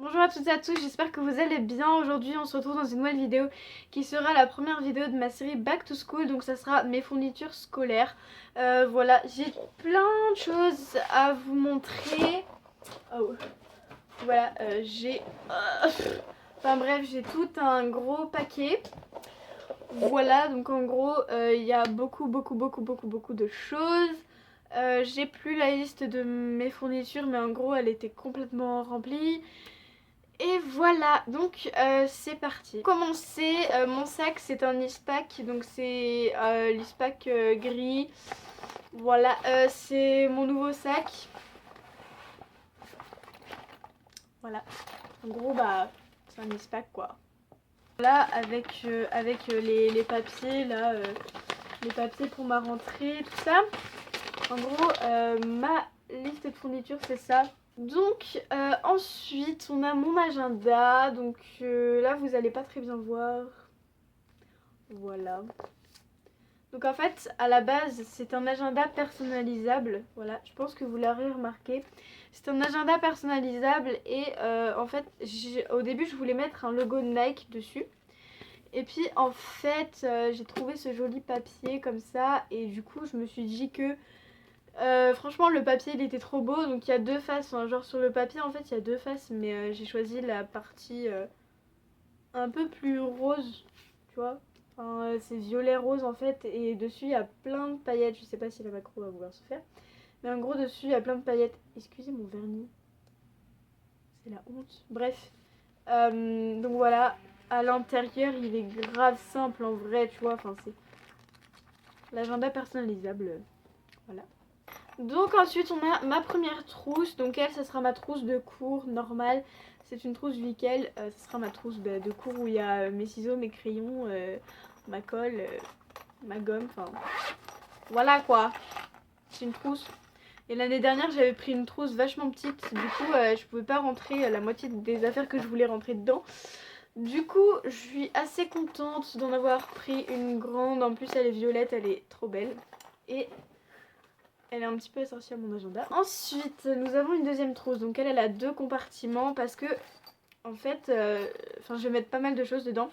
Bonjour à toutes et à tous, j'espère que vous allez bien. Aujourd'hui on se retrouve dans une nouvelle vidéo qui sera la première vidéo de ma série Back to School. Donc ça sera mes fournitures scolaires. Voilà, j'ai plein de choses à vous montrer. Oh. Voilà, j'ai... Enfin bref, j'ai tout un gros paquet. Voilà, donc en gros, il y a beaucoup de choses. J'ai plus la liste de mes fournitures, mais en gros, elle était complètement remplie. Et voilà, donc c'est parti. Pour commencer, mon sac c'est un Eastpak, donc c'est l'Eastpak gris. Voilà, c'est mon nouveau sac. Voilà, en gros bah c'est un Eastpak quoi. Voilà, avec les papiers là, les papiers pour ma rentrée, tout ça. En gros, ma liste de fournitures c'est ça. Donc ensuite on a mon agenda, donc là vous allez pas très bien voir, voilà. Donc en fait à la base c'est un agenda personnalisable, voilà, je pense que vous l'aurez remarqué. C'est un agenda personnalisable et en fait au début je voulais mettre un logo Nike dessus. Et puis en fait j'ai trouvé ce joli papier comme ça et du coup je me suis dit que franchement le papier il était trop beau, donc il y a deux faces, hein, genre sur le papier en fait il y a deux faces, mais j'ai choisi la partie un peu plus rose, tu vois, enfin, c'est violet rose en fait, et dessus il y a plein de paillettes, je sais pas si la macro va vouloir se faire, mais en gros dessus il y a plein de paillettes, excusez mon vernis, c'est la honte, bref, donc voilà, à l'intérieur il est grave simple en vrai, tu vois, enfin c'est l'agenda personnalisable, voilà. Donc ensuite on a ma première trousse, donc elle ça sera ma trousse de cours normale, c'est une trousse Vickel, ça sera ma trousse de cours où il y a mes ciseaux, mes crayons, ma colle, ma gomme, enfin voilà quoi, c'est une trousse. Et l'année dernière j'avais pris une trousse vachement petite, du coup je pouvais pas rentrer la moitié des affaires que je voulais rentrer dedans. Du coup je suis assez contente d'en avoir pris une grande, en plus elle est violette, elle est trop belle. Et elle est un petit peu assortie à mon agenda. Ensuite, nous avons une deuxième trousse. Donc elle a deux compartiments parce que, en fait, je vais mettre pas mal de choses dedans.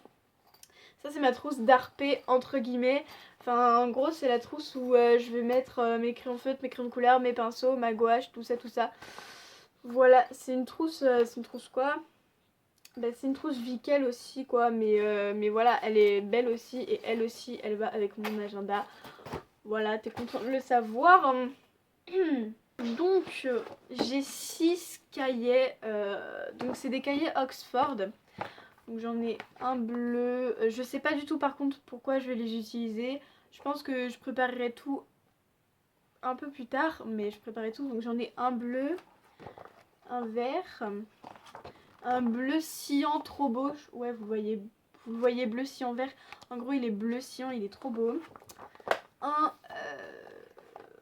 Ça, c'est ma trousse d'arpé, entre guillemets. Enfin, en gros, c'est la trousse où je vais mettre mes crayons feutres, mes crayons de couleur, mes pinceaux, ma gouache, tout ça, tout ça. Voilà, c'est une trousse quoi? Bah, c'est une trousse Vickel aussi, quoi. Mais voilà, elle est belle aussi. Et elle aussi, elle va avec mon agenda. Voilà, t'es content de le savoir, hein. Donc j'ai 6 cahiers, donc c'est des cahiers Oxford, donc j'en ai un bleu, je sais pas du tout par contre pourquoi je vais les utiliser, je pense que je préparerai tout un peu plus tard, mais je préparerai tout, donc j'en ai un bleu, un vert, un bleu cyan trop beau, ouais vous voyez bleu cyan vert, en gros il est bleu cyan, il est trop beau, un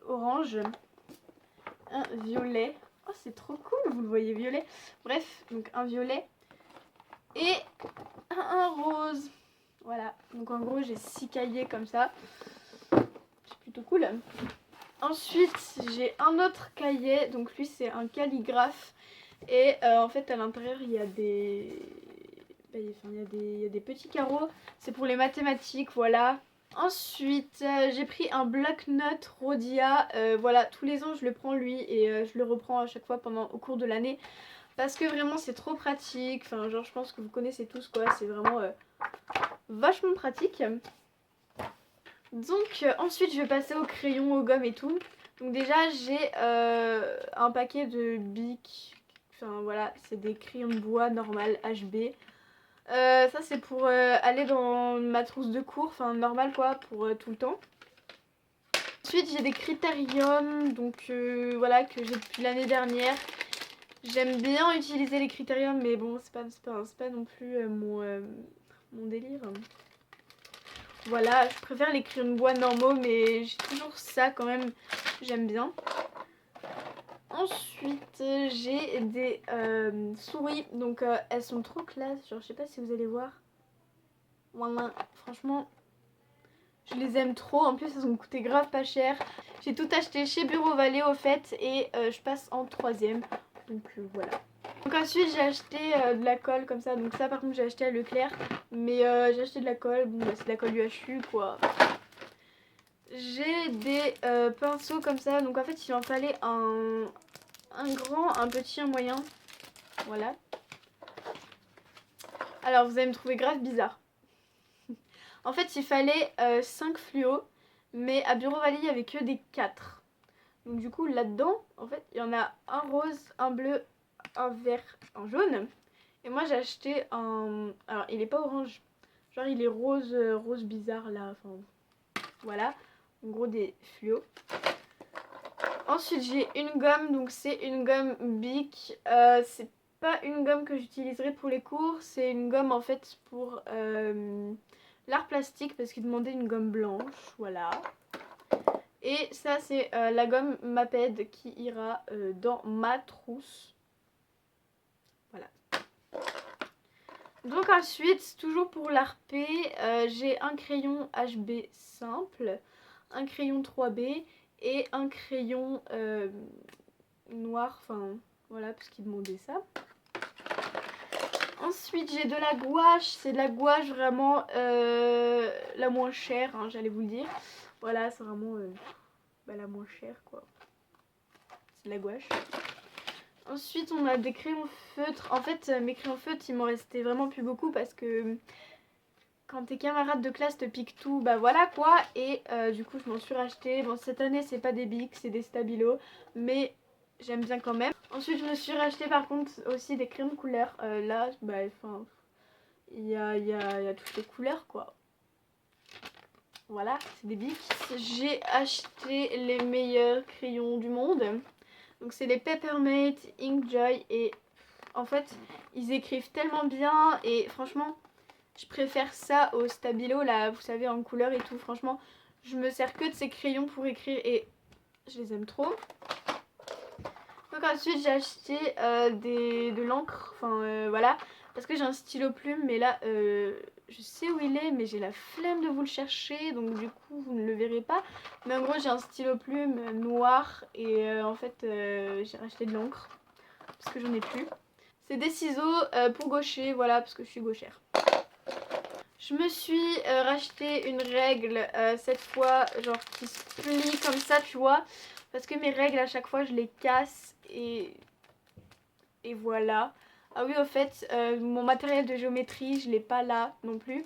orange, un violet. Oh, c'est trop cool, vous le voyez violet. Bref, donc un violet et un rose. Voilà, donc en gros j'ai 6 cahiers comme ça. C'est plutôt cool. Ensuite, j'ai un autre cahier, donc lui c'est un calligraphe. Et en fait à l'intérieur il y a des... il y a des petits carreaux. C'est pour les mathématiques, voilà. Ensuite, j'ai pris un bloc-notes Rhodia. Voilà, tous les ans je le prends lui et je le reprends à chaque fois au cours de l'année. Parce que vraiment c'est trop pratique. Enfin, genre je pense que vous connaissez tous quoi. C'est vraiment vachement pratique. Donc ensuite je vais passer aux crayons, aux gommes et tout. Donc déjà j'ai un paquet de Bic. Enfin voilà, c'est des crayons de bois normal HB. Ça c'est pour aller dans ma trousse de cours, enfin normal quoi, pour tout le temps. Ensuite j'ai des critériums, donc voilà, que j'ai depuis l'année dernière. J'aime bien utiliser les critériums, mais bon c'est pas non plus mon délire. Voilà, je préfère les crayons de bois normaux, mais j'ai toujours ça quand même, j'aime bien. Ensuite j'ai des souris, donc elles sont trop classe, genre je sais pas si vous allez voir. Voilà, franchement, je les aime trop. En plus, elles ont coûté grave pas cher. J'ai tout acheté chez Bureau Vallée au fait et je passe en troisième. Donc voilà. Donc ensuite j'ai acheté de la colle comme ça. Donc ça par contre j'ai acheté à Leclerc. Mais j'ai acheté de la colle. Bon bah, c'est de la colle UHU quoi. J'ai des pinceaux comme ça. Donc en fait il en fallait un grand, un petit, un moyen. Voilà. Alors vous allez me trouver grave bizarre. En fait il fallait 5 fluos. Mais à Bureau Valley il n'y avait que des 4. Donc du coup là-dedans en fait il y en a un rose, un bleu, un vert, un jaune. Et moi j'ai acheté un... Alors il est pas orange. Genre il est rose, rose bizarre là. Enfin voilà. En gros des fluos. Ensuite j'ai une gomme. Donc c'est une gomme Bic. C'est pas une gomme que j'utiliserai pour les cours. C'est une gomme en fait pour l'art plastique. Parce qu'il demandait une gomme blanche. Voilà. Et ça c'est la gomme Maped qui ira dans ma trousse. Voilà. Donc ensuite, toujours pour l'ARP, j'ai un crayon HB simple, un crayon 3B et un crayon noir, enfin voilà, parce qu'il demandait ça. Ensuite j'ai de la gouache, c'est de la gouache vraiment la moins chère, hein, j'allais vous le dire. Voilà, c'est vraiment la moins chère quoi. C'est de la gouache. Ensuite on a des crayons feutres. En fait mes crayons feutres il m'en restait vraiment plus beaucoup parce que quand tes camarades de classe te piquent tout, bah voilà quoi. Et du coup je m'en suis racheté. Bon cette année c'est pas des Bic, c'est des Stabilo. Mais j'aime bien quand même. Ensuite je me suis racheté par contre aussi des crayons de couleur. Là bah enfin il y a toutes les couleurs quoi. Voilà, c'est des Bic. J'ai acheté les meilleurs crayons du monde. Donc c'est les Peppermint Inkjoy et en fait ils écrivent tellement bien et franchement je préfère ça au Stabilo là vous savez en couleur et tout. Franchement je me sers que de ces crayons pour écrire et je les aime trop. Donc ensuite j'ai acheté de l'encre, enfin voilà, parce que j'ai un stylo plume mais là je sais où il est mais j'ai la flemme de vous le chercher donc du coup vous ne le verrez pas. Mais en gros j'ai un stylo plume noir et en fait j'ai racheté de l'encre parce que j'en ai plus. C'est des ciseaux pour gaucher, voilà, parce que je suis gauchère. Je me suis racheté une règle cette fois genre qui se plie comme ça tu vois. Parce que mes règles à chaque fois je les casse et voilà. Ah oui au fait mon matériel de géométrie je l'ai pas là non plus.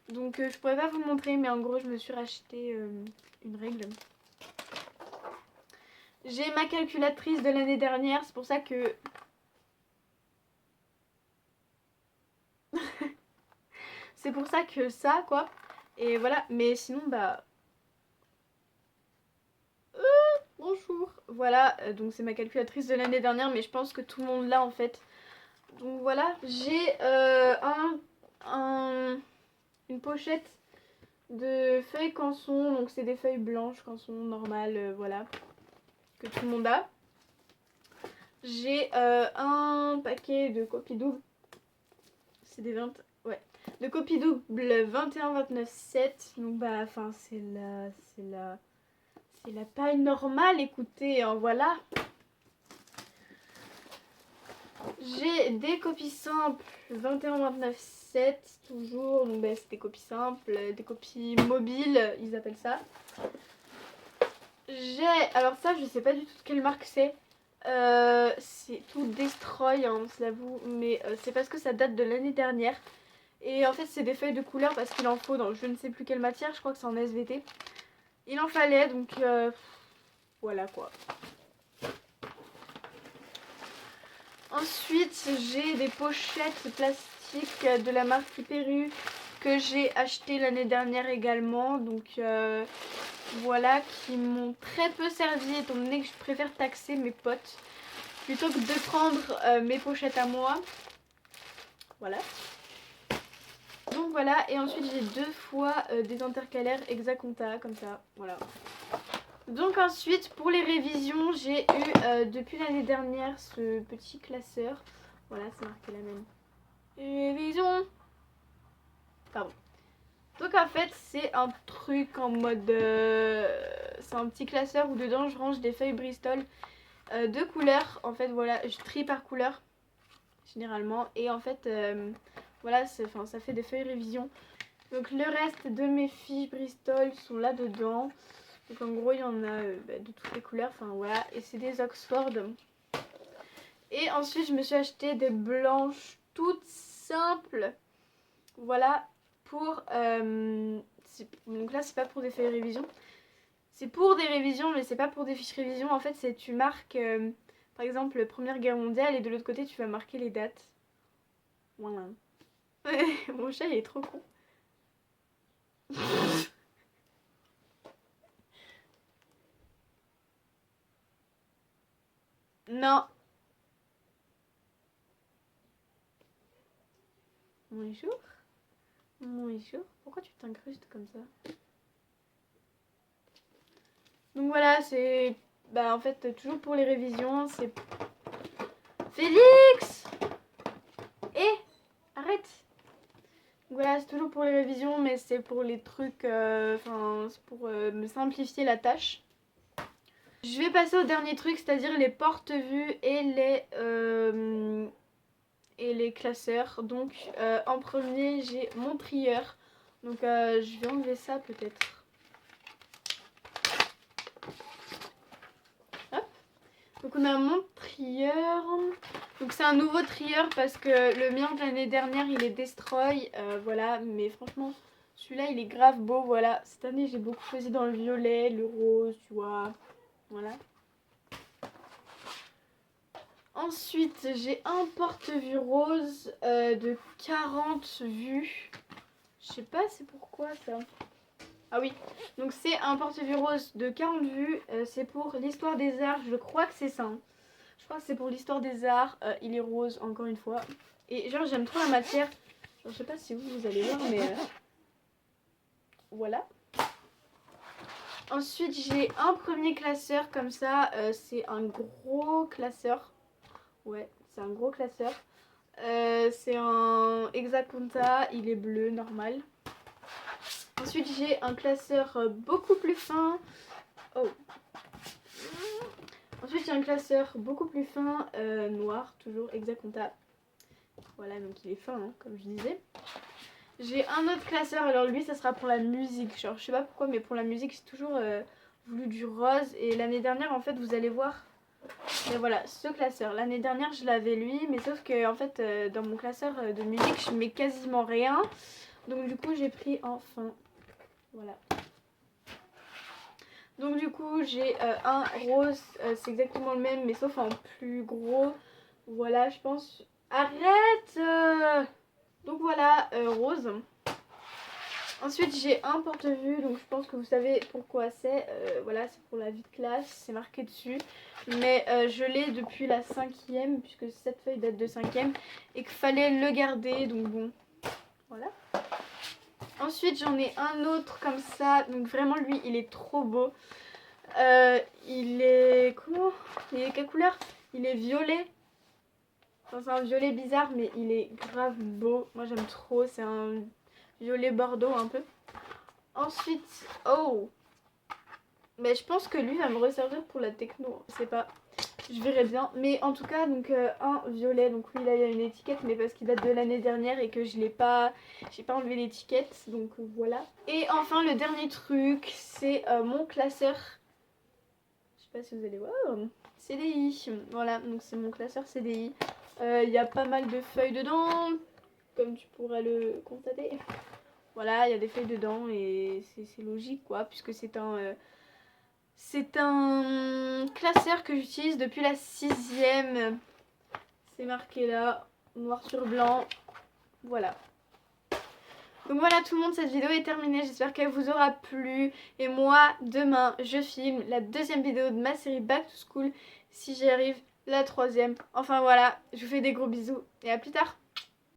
Donc je pourrais pas vous le montrer mais en gros je me suis racheté une règle. J'ai ma calculatrice de l'année dernière, c'est pour ça que... c'est pour ça que ça quoi. Et voilà, mais sinon bah... bonjour. Voilà, donc c'est ma calculatrice de l'année dernière mais je pense que tout le monde l'a en fait. Donc voilà, j'ai une pochette de feuilles canson, donc c'est des feuilles blanches canson normales, voilà, que tout le monde a. J'ai un paquet de copies doubles, c'est des 20, ouais, de copies doubles 21-29-7, donc bah enfin c'est la taille normale, écoutez, hein, voilà. J'ai des copies simples 21-29-7 toujours, donc bah, c'est des copies simples, des copies mobiles ils appellent ça. J'ai, alors ça je sais pas du tout de quelle marque c'est tout Destroy hein, je l'avoue, mais c'est parce que ça date de l'année dernière. Et en fait c'est des feuilles de couleur parce qu'il en faut dans je ne sais plus quelle matière, je crois que c'est en SVT. Il en fallait donc voilà quoi. Ensuite j'ai des pochettes plastiques de la marque Hyperu que j'ai acheté l'année dernière également. Donc voilà, qui m'ont très peu servi étant donné que je préfère taxer mes potes plutôt que de prendre mes pochettes à moi. Voilà. Donc voilà, et ensuite j'ai 2 fois des intercalaires Exaconta comme ça, voilà. Donc ensuite pour les révisions j'ai eu depuis l'année dernière ce petit classeur. Voilà, c'est marqué la même. Révision. Pardon. Donc en fait c'est un truc en mode... c'est un petit classeur où dedans je range des feuilles Bristol de couleurs. En fait voilà, je trie par couleur. généralement. Et en fait, voilà, ça fait des feuilles révision. Donc le reste de mes fiches Bristol sont là-dedans. Donc en gros, il y en a de toutes les couleurs, enfin voilà. Et c'est des Oxford. Et ensuite, je me suis acheté des blanches toutes simples. Voilà, pour... donc là, c'est pas pour des feuilles révision. C'est pour des révisions, mais c'est pas pour des fiches révision. En fait, c'est tu marques, par exemple, Première Guerre mondiale, et de l'autre côté, tu vas marquer les dates. Voilà. Mon chat, il est trop con. Non. Bonjour. Bonjour. Pourquoi tu t'incrustes comme ça? Donc voilà, c'est... Bah en fait, toujours pour les révisions, c'est... Félix! Arrête! Donc voilà, c'est toujours pour les révisions, mais c'est pour les trucs... Enfin, c'est pour me simplifier la tâche. Je vais passer au dernier truc, c'est-à-dire les porte-vues et les classeurs. Donc en premier, j'ai mon trieur. Donc je vais enlever ça peut-être. Hop. Donc on a mon trieur. Donc c'est un nouveau trieur parce que le mien de l'année dernière, il est destroy. Voilà, mais franchement, celui-là, il est grave beau. Voilà, cette année, j'ai beaucoup choisi dans le violet, le rose, tu vois. Voilà. Ensuite, j'ai un porte-vue rose de 40 vues. Je sais pas c'est pourquoi ça. Ah oui, donc c'est un porte-vue rose de 40 vues. C'est pour l'histoire des arts, je crois que c'est ça. Hein. Je crois que c'est pour l'histoire des arts. Il est rose encore une fois. Et genre j'aime trop la matière. Genre, je sais pas si vous allez voir, mais voilà. Ensuite, j'ai un premier classeur comme ça. C'est un gros classeur. Ouais, c'est un gros classeur. C'est un Hexaconta, il est bleu, normal. Ensuite, j'ai un classeur beaucoup plus fin. Oh. Ensuite, j'ai un classeur beaucoup plus fin, noir, toujours Hexaconta. Voilà, donc il est fin, hein, comme je disais. J'ai un autre classeur, alors lui, ça sera pour la musique. Genre, je sais pas pourquoi, mais pour la musique, j'ai toujours voulu du rose. Et l'année dernière, en fait, vous allez voir... Et voilà, ce classeur. L'année dernière, je l'avais lui, mais sauf que en fait, dans mon classeur de musique, je mets quasiment rien. Donc du coup, j'ai pris en fin. Voilà. Donc du coup, j'ai un rose, c'est exactement le même, mais sauf en plus gros. Voilà, je pense. Arrête. Donc voilà, rose. Ensuite, j'ai un porte-vue, donc je pense que vous savez pourquoi c'est. Voilà, c'est pour la vie de classe, c'est marqué dessus. Mais je l'ai depuis la 5e, puisque cette feuille date de 5e, et qu'il fallait le garder, donc bon, voilà. Ensuite, j'en ai un autre comme ça, donc vraiment lui, il est trop beau. Il est... Comment? Il est quelle couleur? Il est violet. Enfin, c'est un violet bizarre, mais il est grave beau. Moi, j'aime trop, c'est un... violet bordeaux un peu. Ensuite, oh, mais je pense que lui va me resservir pour la techno, je sais pas, je verrai bien. Mais en tout cas, donc un violet, donc lui là il y a une étiquette, mais parce qu'il date de l'année dernière et que j'ai pas enlevé l'étiquette, donc voilà. Et enfin le dernier truc, c'est mon classeur, je sais pas si vous allez voir, CDI, voilà, donc c'est mon classeur CDI. Il y a pas mal de feuilles dedans, comme tu pourras le constater. Voilà, il y a des feuilles dedans et c'est logique quoi, puisque c'est un classeur que j'utilise depuis la 6e. C'est marqué là, noir sur blanc. Voilà. Donc voilà tout le monde, cette vidéo est terminée. J'espère qu'elle vous aura plu. Et moi, demain, je filme la 2e vidéo de ma série Back to School. Si j'y arrive, la 3e. Enfin voilà, je vous fais des gros bisous et à plus tard.